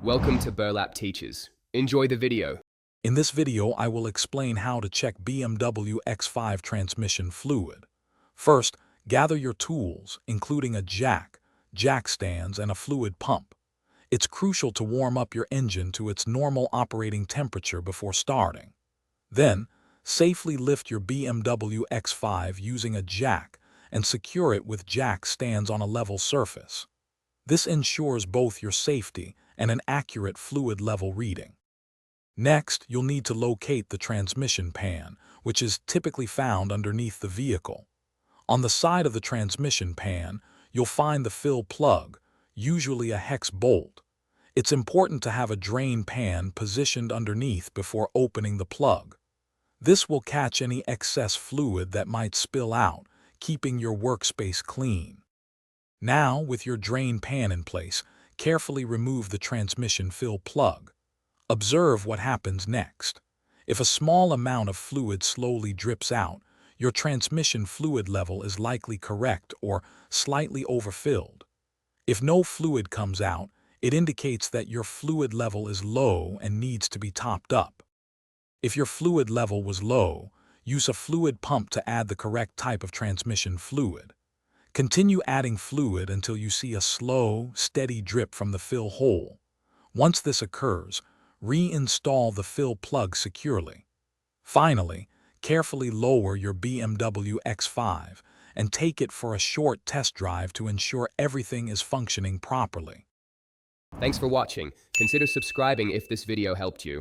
Welcome to Burlap Teachers. Enjoy the video. In this video, I will explain how to check BMW X5 transmission fluid. First, gather your tools, including a jack stands, and a fluid pump. It's crucial to warm up your engine to its normal operating temperature before starting. Then, safely lift your BMW X5 using a jack and secure it with jack stands on a level surface. This ensures both your safety and an accurate fluid level reading. Next, you'll need to locate the transmission pan, which is typically found underneath the vehicle. On the side of the transmission pan, you'll find the fill plug, usually a hex bolt. It's important to have a drain pan positioned underneath before opening the plug. This will catch any excess fluid that might spill out, keeping your workspace clean. Now, with your drain pan in place, carefully remove the transmission fill plug. Observe what happens next. If a small amount of fluid slowly drips out, your transmission fluid level is likely correct or slightly overfilled. If no fluid comes out, it indicates that your fluid level is low and needs to be topped up. If your fluid level was low, use a fluid pump to add the correct type of transmission fluid. Continue adding fluid until you see a slow, steady drip from the fill hole. Once this occurs, reinstall the fill plug securely. Finally, carefully lower your BMW X5 and take it for a short test drive to ensure everything is functioning properly. Thanks for watching. Consider subscribing if this video helped you.